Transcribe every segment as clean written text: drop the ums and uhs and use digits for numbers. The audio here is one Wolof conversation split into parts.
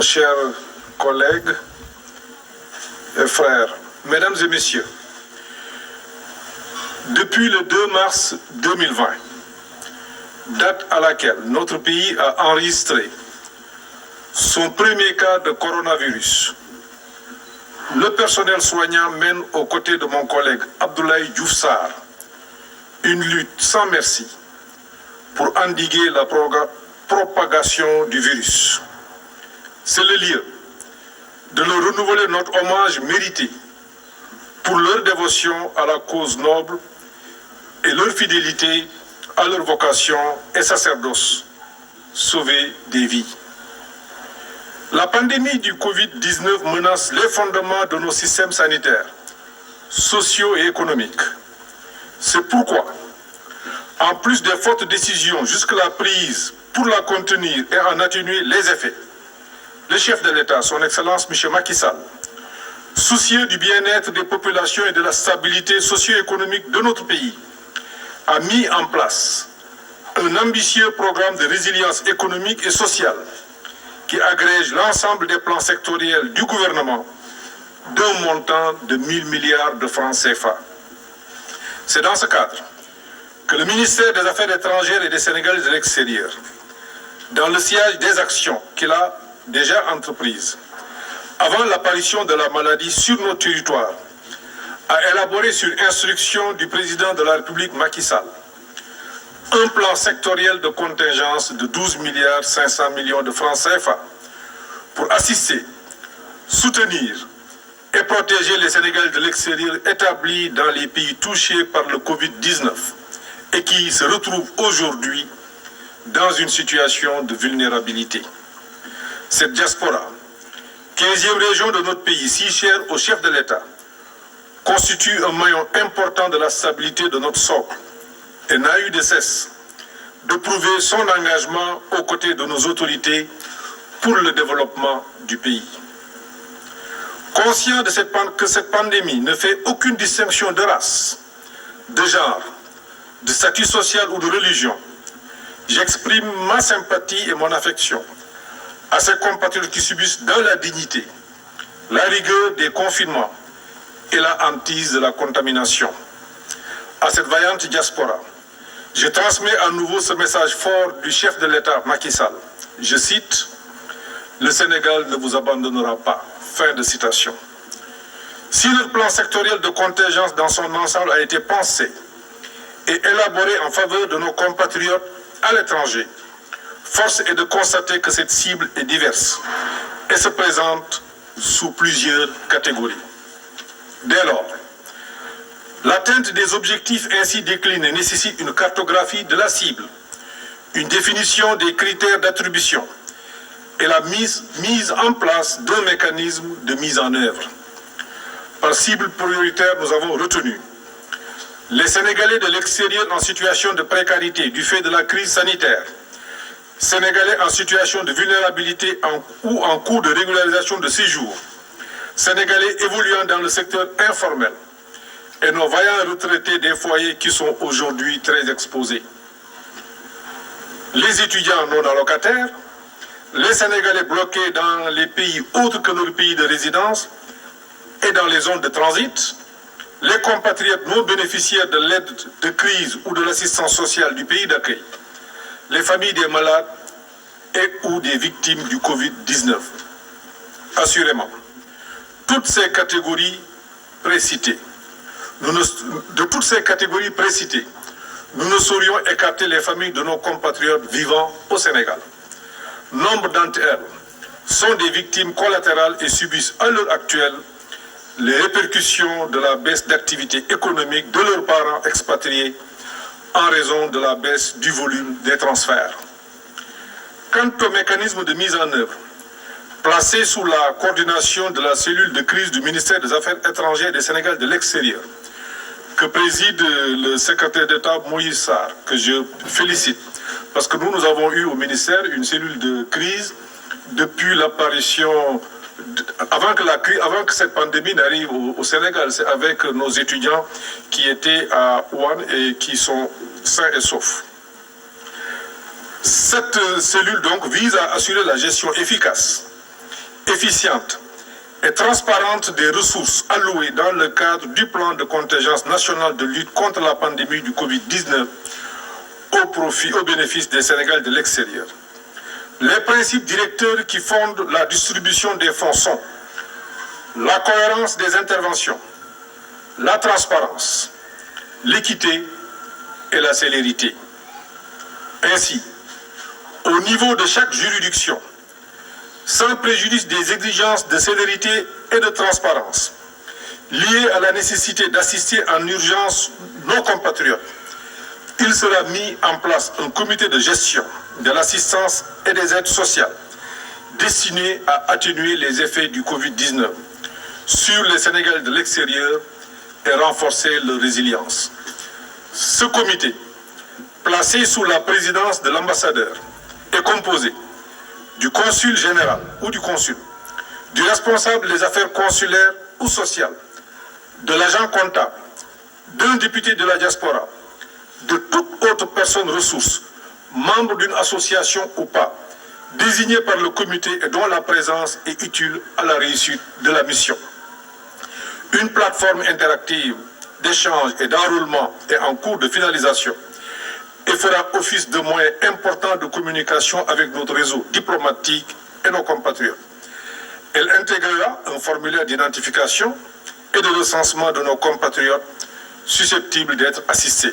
chers collègues et frères, mesdames et messieurs, depuis le 2 mars 2020, date à laquelle notre pays a enregistré son premier cas de coronavirus, le personnel soignant mène aux côtés de mon collègue Abdoulaye Diouf Sarr une lutte sans merci pour endiguer la propagation du virus. C'est le lieu de leur renouveler notre hommage mérité pour leur dévotion à la cause noble et leur fidélité à leur vocation et sacerdoce, sauver des vies. La pandémie du Covid-19 menace les fondements de nos systèmes sanitaires, sociaux et économiques. C'est pourquoi, en plus des fortes décisions jusque-là prises pour la contenir et en atténuer les effets, le chef de l'État, son Excellence M. Macky Sall, soucieux du bien-être des populations et de la stabilité socio-économique de notre pays, a mis en place un ambitieux programme de résilience économique et sociale qui agrège l'ensemble des plans sectoriels du gouvernement d'un montant de 1 000 milliards de francs CFA. C'est dans ce cadre que le ministère des Affaires étrangères et des Sénégalais de l'extérieur, dans le sillage des actions qu'il a déjà entreprises, avant l'apparition de la maladie sur nos territoires, a élaboré sur instruction du président de la République Macky Sall un plan sectoriel de contingence de 12 milliards 500 millions de francs CFA pour assister, soutenir et protéger les Sénégalais de l'extérieur établis dans les pays touchés par le Covid-19 et qui se retrouvent aujourd'hui dans une situation de vulnérabilité. Cette diaspora, 15e région de notre pays, si chère au chef de l'État, constitue un maillon important de la stabilité de notre socle et n'a eu de cesse de prouver son engagement aux côtés de nos autorités pour le développement du pays. Conscient que cette pandémie ne fait aucune distinction de race, de genre, de statut social ou de religion, j'exprime ma sympathie et mon affection à ces compatriotes qui subissent dans la dignité la rigueur des confinements et la hantise de la contamination. À cette vaillante diaspora, je transmets à nouveau ce message fort du chef de l'État, Macky Sall. Je cite, « Le Sénégal ne vous abandonnera pas ». Fin de citation. Si le plan sectoriel de contingence dans son ensemble a été pensé et élaboré en faveur de nos compatriotes à l'étranger, force est de constater que cette cible est diverse et se présente sous plusieurs catégories. Dès lors, l'atteinte des objectifs ainsi déclinés nécessite une cartographie de la cible, une définition des critères d'attribution et la mise en place d'un mécanisme de mise en œuvre. Par cible prioritaire, nous avons retenu les Sénégalais de l'extérieur en situation de précarité du fait de la crise sanitaire, Sénégalais en situation de vulnérabilité ou en cours de régularisation de séjour, Sénégalais évoluant dans le secteur informel et nos vaillants retraités des foyers qui sont aujourd'hui très exposés. Les étudiants non allocataires, les Sénégalais bloqués dans les pays autres que nos pays de résidence et dans les zones de transit, les compatriotes non bénéficiaires de l'aide de crise ou de l'assistance sociale du pays d'accueil, les familles des malades et ou des victimes du Covid-19. Assurément, toutes ces catégories précitées, nous ne saurions écarter les familles de nos compatriotes vivant au Sénégal. Nombre d'entre elles sont des victimes collatérales et subissent à l'heure actuelle les répercussions de la baisse d'activité économique de leurs parents expatriés en raison de la baisse du volume des transferts. Quant au mécanisme de mise en œuvre, placé sous la coordination de la cellule de crise du ministère des Affaires étrangères des Sénégal de l'extérieur, que préside le secrétaire d'État Moïse Sarr, que je félicite, parce que nous avons eu au ministère une cellule de crise depuis l'apparition, avant que cette pandémie n'arrive au Sénégal. C'est avec nos étudiants qui étaient à Wuhan et qui sont sains et saufs. Cette cellule donc vise à assurer la gestion efficace efficiente et transparente des ressources allouées dans le cadre du plan de contingence national de lutte contre la pandémie du Covid-19 au bénéfice des Sénégalais de l'extérieur. Les principes directeurs qui fondent la distribution des fonds sont la cohérence des interventions, la transparence, l'équité et la célérité. Ainsi, au niveau de chaque juridiction, sans préjudice des exigences de célérité et de transparence, liées à la nécessité d'assister en urgence nos compatriotes, il sera mis en place un comité de gestion de l'assistance et des aides sociales destiné à atténuer les effets du Covid-19 sur les Sénégalais de l'extérieur et renforcer leur résilience. Ce comité, placé sous la présidence de l'ambassadeur, est composé du consul général ou du consul, du responsable des affaires consulaires ou sociales, de l'agent comptable, d'un député de la diaspora, de toute autre personne ressource, membre d'une association ou pas, désignée par le comité et dont la présence est utile à la réussite de la mission. Une plateforme interactive d'échange et d'enrôlement est en cours de finalisation et fera office de moyen important de communication avec notre réseau diplomatique et nos compatriotes. Elle intégrera un formulaire d'identification et de recensement de nos compatriotes susceptibles d'être assistés.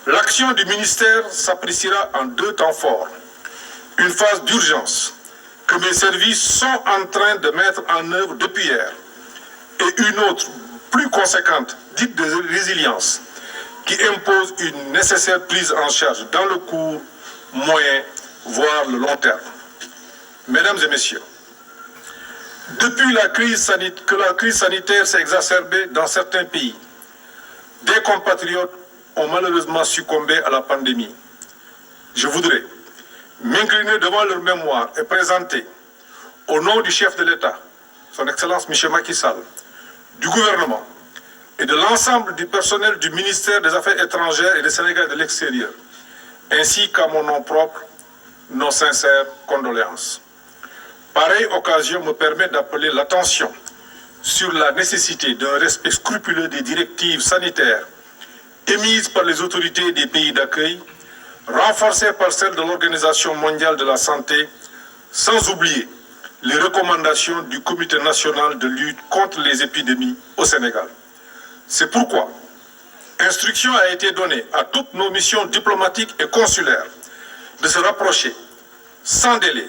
L'action du ministère s'appréciera en deux temps forts. Une phase d'urgence que mes services sont en train de mettre en œuvre depuis hier et une autre plus conséquente, dite de résilience, qui impose une nécessaire prise en charge dans le court, moyen, voire le long terme. Mesdames et messieurs, depuis que la crise sanitaire s'est exacerbée dans certains pays, des compatriotes ont malheureusement succombé à la pandémie. Je voudrais m'incliner devant leur mémoire et présenter, au nom du chef de l'État, son Excellence M. Macky Sall, du gouvernement et de l'ensemble du personnel du ministère des Affaires étrangères et des Sénégalais de l'extérieur, ainsi qu'à mon nom propre, nos sincères condoléances. Pareille occasion me permet d'appeler l'attention sur la nécessité d'un respect scrupuleux des directives sanitaires émises par les autorités des pays d'accueil, renforcées par celles de l'Organisation mondiale de la santé, sans oublier les recommandations du Comité national de lutte contre les épidémies au Sénégal. C'est pourquoi instruction a été donnée à toutes nos missions diplomatiques et consulaires de se rapprocher sans délai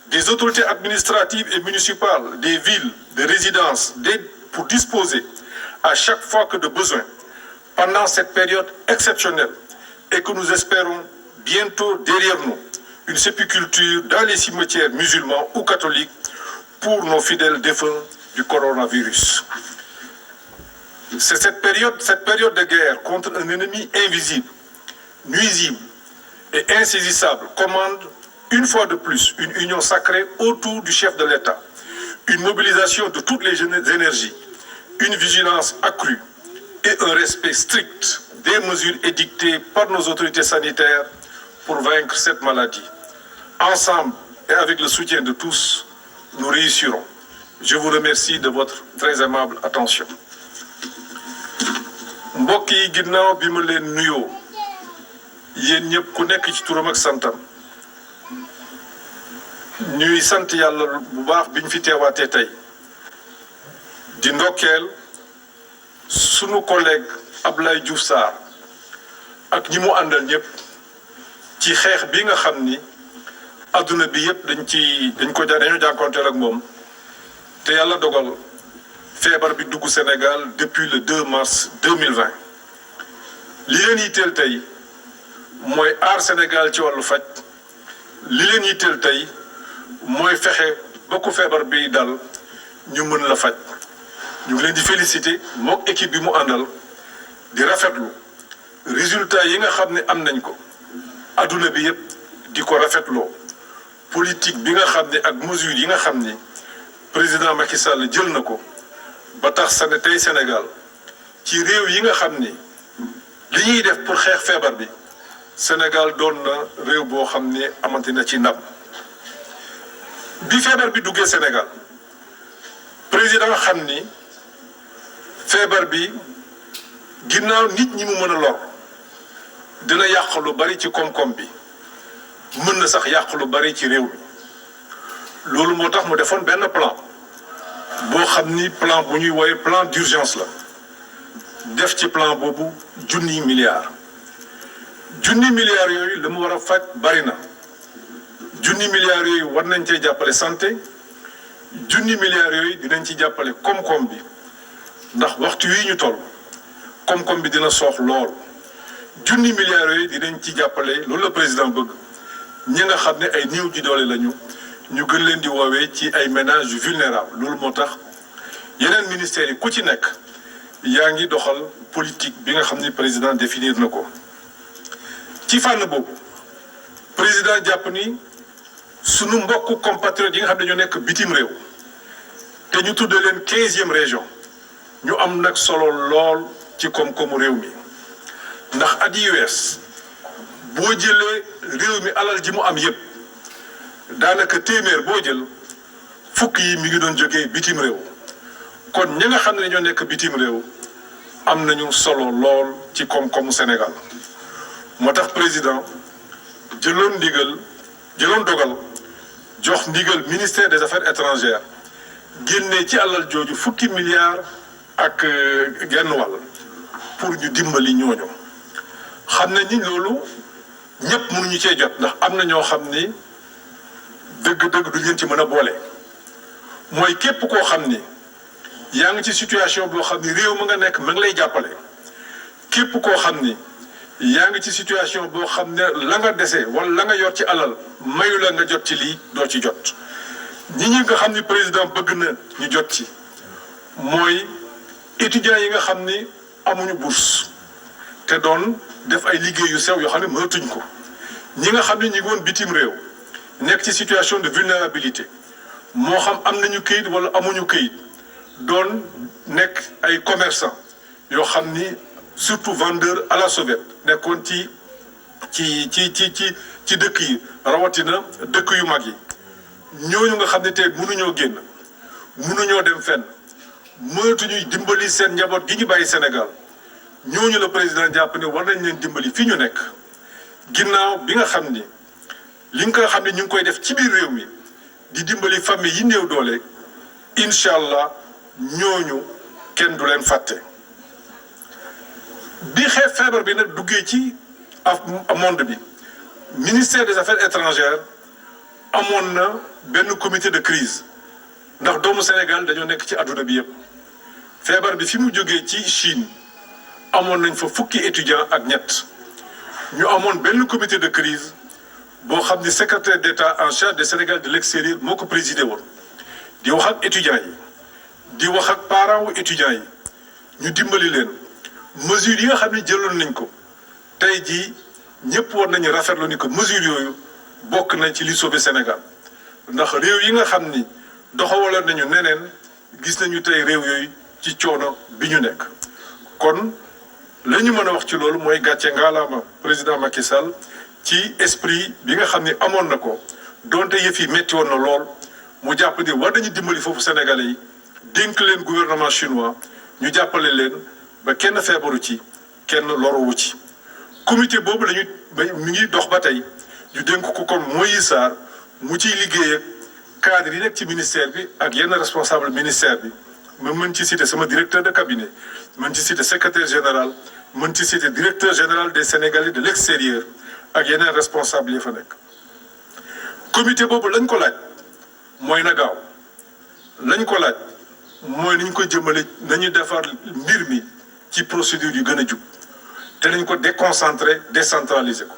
des autorités administratives et municipales, des villes, des résidences, pour disposer à chaque fois que de besoin, pendant cette période exceptionnelle et que nous espérons bientôt derrière nous, une sépulture dans les cimetières musulmans ou catholiques pour nos fidèles défunts du coronavirus. C'est cette période de guerre contre un ennemi invisible, nuisible et insaisissable commande une fois de plus une union sacrée autour du chef de l'État, une mobilisation de toutes les énergies, une vigilance accrue et un respect strict des mesures édictées par nos autorités sanitaires pour vaincre cette maladie. Ensemble et avec le soutien de tous, nous réussirons. Je vous remercie de votre très aimable attention. mbokk yi ginnaaw bi ma leen nuyoo yéen ñëpp ku nekk ci turam ak santam ñuy sant yàlla bu baax biñ fi teewaatee tey di ndokkeel sunu collègue Abdoulaye Diouf Sarr ak ñi mu àndal ñëpp ci xeex bi nga xam ni adduna bi yëpp dañoo jànkonteel ak moom te yàlla dogal feebar bi dugg Sénégal depuis le 2 mars 2020 li leen yitteel tey mooy aar Sénégal ci wàllu faj li leen yitteel tey mooy fexe ba ku feebar bi dal ñu mën la faj ñu ngi leen di féliciter mook équipe bi mu àndal di rafetlu résultat yi nga xam ne am nañ ko adduna bi yëpp di ko rafetloo politique bi nga xam ne ak mesure yi nga xam ni président Macky Sall jël na ko ba tax sa ne tey Sénégal ci réew yi nga xam ni li ñuy def pour xeex feebar bi Sénégal doon na réew boo xam ne amante na ci ndam bi feebar bi duggee Sénégal président xam ni feebar bi ginnaaw nit ñi mu mën a lor dina yàq lu bari ci koom-koom bi mën na sax yàq lu bari ci réew mi loolu moo tax mu defoon benn plan boo xam ni plan bu ñuy wooye plan d'urgence la def ci plan boobu junni milliards yooyu la mu war a faj bari na junni milliards yooyu war nañ cee jàppale santé junni milliards yooyu dinañ ci jàppale koom-koom bi ndax waxtu wi ñu toll koom-koom bi dina soox lool junni milliards yooyu dinañ ci jàppale loolu la président bëgg ñi nga xam ne ay néew ji doole lañu ñu gën leen di woowee ci ay ménages vulnérables loolu moo tax yeneen ministères yi ku ci nekk yaa ngi doxal politique bi nga xam ni président définir na ko ci fànn boobu président jàpp ni sunu mbokku compatriotes yi nga xam ne ñoo nekk bitim réew te ñu tuddee leen 15e région ñu am nag solo lool ci koom-koomu réew mi ndax at yi wees boo jëlee réew mi alal ji mu am yépp daanaka téeméer boo jël fukk yi mi ngi doon jógee bitim réew kon ñi nga xam ne ñoo nekk bitim réew am nañu solo lool ci koom-koomu Sénégal moo tax président jëloon dogal jox ndigal ministère des affaires étrangères génnee ci alal jooju fukki milliards ak genn wàll pour ñu dimbali ñooñu xam nañ ni loolu ñëpp mënuñu cee jot ndax am na ñoo xam ni dëgg-dëgg duñ leen ci mën a boole mooy képp koo xam ni yaa ngi ci situation boo xam ni réew ma nga nekk ma ngi lay jàppale képp koo xam ni yaa ngi ci situation boo xam ne la nga dese wala la nga yor ci alal mayu la nga jot ci lii doo ci jot ñi nga xam ni président bëgg na ñu jot ci mooy étudiants yi nga xam ni amuñu bourse te doon def ay liggéey yu sew yoo xam ne mënatuñ ko ñi nga xam ne ñi ngi woon bitim réew nekk ci situation de vulnérabilité moo xam am nañu këyit wala amuñu këyit doon nekk ay commerçant yoo xam ni surtout vendeur à la sauvette nekkoon ci dëkk yi rawatina dëkk yu mag yi ñooñu nga xam ne tey mënuñoo génn mënuñoo dem fenn mënatuñuy dimbali seen njaboot gi ñu bàyyi Sénégal ñooñu la président jàpp ne war nañ leen dimbali fi ñu nekk ginnaaw bi nga xam ni li nga xam ne ñu ngi koy def ci biir réew mi di dimbali famille yi néew doole incha allah ñooñu kenn du leen fàtte. bi feebar bi nag duggee ci monde bi ministère des affaires étrangères amoon na benn comité de crise ndax doomu Sénégal dañoo nekk ci adduna bi yëpp feebar bi fi mu jógee ci Chine amoon nañ fa fukki étudiants ak ñett ñu amoon benn comité de crise boo xam ni secrétaire d'État en charge des Sénégal de l'extérieur moo ko présidé woon di wax ak étudiants yi di wax ak parents wu étudiants yi ñu dimbali leen mesures yi nga xam ne jëloon nañ ko tey jii ñëpp war nañu rafetlu ni ko mesures yooyu bokk nañ ci li sauver Sénégal ndax réew yi nga xam ni doxawaloon nañu neneen gis nañu tey réew yooyu ci coono bi ñu nekk kon la ñu mën a wax ci loolu mooy gàcce ngaalaama président Macky Sall ci esprit bi nga xam ni amoon na ko donte yëf yi metti woon na lool mu jàpp ni war nañu dimbali foofu Sénégalais yi dénk leen gouvernement chinois ñu jàppale leen ba kenn feebaru ci kenn loruwu ci comité boobu lañu mi ngi dox ba tey ñu dénk ko kon Moïse Sarr mu ciy liggéey ak cadre yi nekk ci ministère bi ak yenn responsable ministère bi ma mën ci citer sama directeur de cabinet mën ci citer secrétaire général mën ci citer directeur général des Sénégalais de l'extérieur ak yeneen responsable yi fa nekk comité boobu lañ ko laaj mooy na gaaw lañ ko laaj mooy nañ ko jëmale nañu defar mbir mi ci procédure yu gën a jub te nañ ko déconcentré décentralisé ko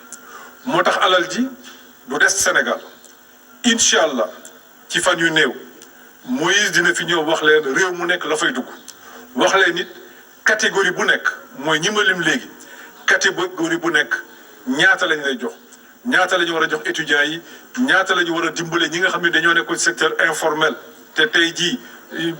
moo tax alal ji du des Sénégal incha allah ci fan yu néew Moïse dina fi ñëw wax leen réew mu nekk la fay dugg wax leen nit catégorie bu nekk mooy ñi ma lim léegi catégorie bu nekk ñaata lañ lay jox ñaata la ñu war a jox étudiants yi ñaata la ñu war a dimbale ñi nga xam ne dañoo nekk ci secteur informel te tey jii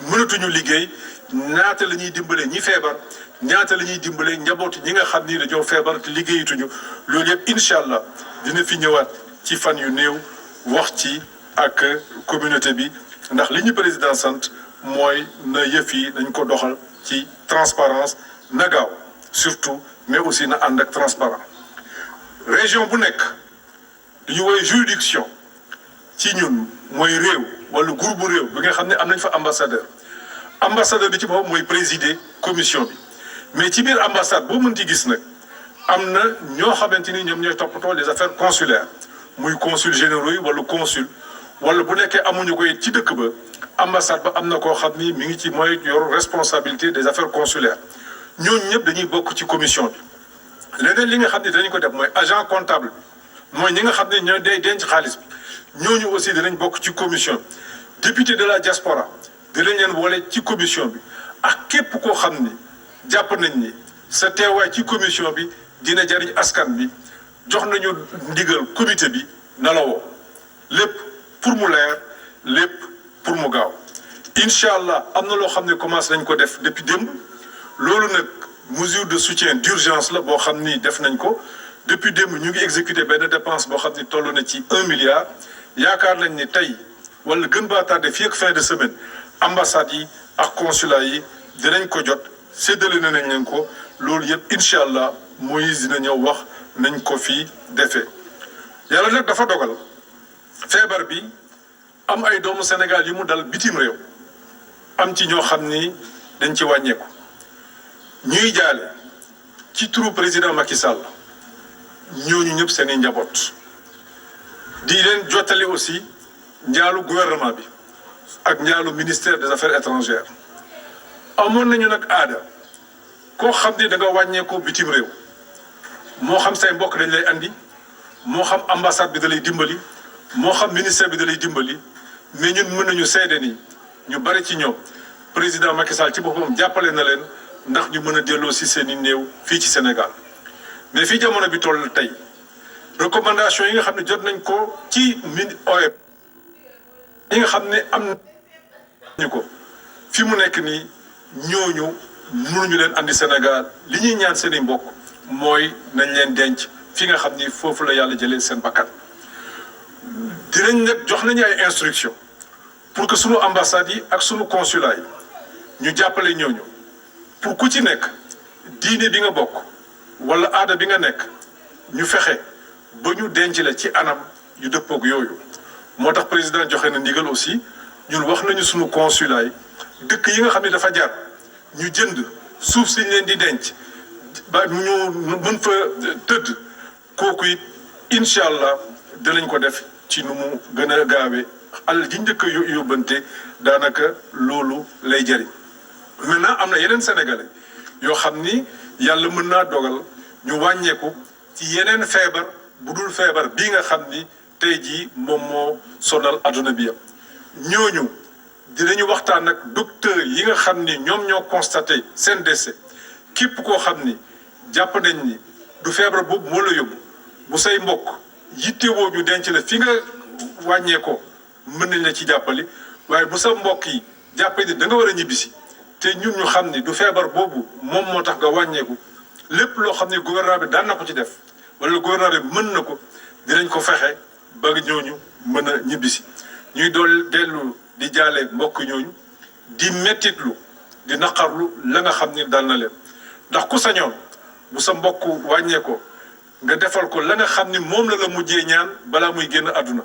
mënatuñu liggéey ñaata la ñuy dimbale ñi feebar ñaata la ñuy dimbale njabootu ñi nga xam ni dañoo feebar te liggéeyatuñu loolu yëpp incha allah dina fi ñëwaat ci fan yu néew wax ci ak communauté bi ndax li ñu président sant mooy na yëf yi nañ ko doxal ci transparence na gaaw surtout mais aussi na ànd ak transparent région bu nekk li ñu woowee juridiction ci ñun mooy réew wala groupe réew bi nga xam ne am nañ fa ambassadeur bi ci boppam mooy présider commission bi mais ci biir ambassade boo mënti gis nag am na ñoo xamante ni ñoom ñooy toppatoo les affaires consulaires muy consul généraux yi wala consul wala bu nekkee amuñu ko it ci dëkk ba ambassade ba am na koo xam ni mi ngi ci mooy yor responsabilité des affaires consulaires ñooñu ñëpp dañuy bokk ci commission bi. leneen li nga xam ne dañu ko def mooy agent comptable mooy ñi nga xam ne ñooy day denc xaalis bi ñooñu aussi dinañ bokk ci commission bi député de la diaspora dinañ leen boole ci commission bi ak képp koo xam ni jàpp nañ ni sa teewaay ci commission bi dina jariñ askan bi jox nañu ndigal comité bi na la woo lépp pour mu leer lépp pour mu gaaw incha allah am na loo xam ne commencé nañ ko def depuis démb loolu nag mesure de soutien d'urgence la boo xam ni def nañ ko depuis démb ñu ngi exécuté benn dépense boo xam ni toll na ci 1 milliard yaakaar nañ ni tey wala gën baa tardé fii ak fin de semaine ambassades yi ak consulat yi dinañ ko jot séddale nañ leen ko loolu yëpp incha allah Moïse dina ñëw wax nañ ko fii defee yàlla nag dafa dogal feebar bi am ay doomu Sénégal yi mu dal bitim réew am ci ñoo xam ni dañ ci wàññeeku ñuy jaale ci turu président Macky Sall ñooñu ñëpp seen i njaboot di leen jottali aussi njaalu gouvernement bi ak njaalu ministère des affaires étrangères amoon nañu nag aada koo xam ni da nga wàññeeku bitim réew moo xam say mbokk dañ lay andi moo xam ambassade bi da lay dimbali moo xam ministère bi da lay dimbali mais ñun mën nañu seede ni ñu bari ci ñoom président Macky Sall ci boppam jàppale na leen ndax ñu mën a delloo si seen i néew fii ci Sénégal mais fii jamono bi toll tey recommandation yi nga xam ne jot nañ ko ci OEP yi nga xam ne am nañu ko fi mu nekk nii ñooñu mënuñu leen andi Sénégal li ñuy ñaan seen i mbokk mooy nañ leen denc fi nga xam ni foofu la yàlla jëlee seen bakkan dinañ nag jox nañu ay instructions pour que sunu ambassades yi ak sunu consulat yi ñu jàppale ñooñu pour ku ci nekk diine bi nga bokk wala aada bi nga nekk ñu fexe ba ñu denc la ci anam yu dëppoog yooyu moo tax président joxe na ndigal aussi ñun wax nañu sunu consulat yi dëkk yi nga xam ne dafa jar ñu jënd suuf si ñu leen di denc ba ñu mën fa tëdd kooku it incha allah dinañ ko def ci nu mu gën a gaawee alal ji njëkk a yóbbante daanaka loolu lay jëriñ. maintenant am na yeneen sénégalais yoo xam ni yàlla mën naa dogal ñu wàññeeku ci yeneen feebar bu dul feebar bii nga xam ni tey jii moom moo sonal adduna bi yëpp ñooñu dinañu waxtaan ak docteur yi nga xam ni ñoom ñoo constaté seen décès képp koo xam ni jàpp nañ ni du feebar boobu moo la yóbbu bu say mbokk yittewoo ñu denc la fi nga wàññeekoo mën nañ la ci jàppali waaye bu sa mbokk yi jàppee ni da nga war a ñibbisi te ñun ñu xam ni du feebar boobu moom moo tax nga wàññeeku lépp loo xam ne gouvernement bi daan na ko ci def wala gouvernement bi mën na ko dinañ ko fexe ba ñooñu mën a ñibbisi ñuy dool dellu di jaale mbokk ñooñu di mettitlu di naqarlu la nga xam ni dal na leen ndax ku sañoon bu sa mbokk wàññee ko nga defal ko la nga xam ni moom la mujjee ñaan balaa muy génn àdduna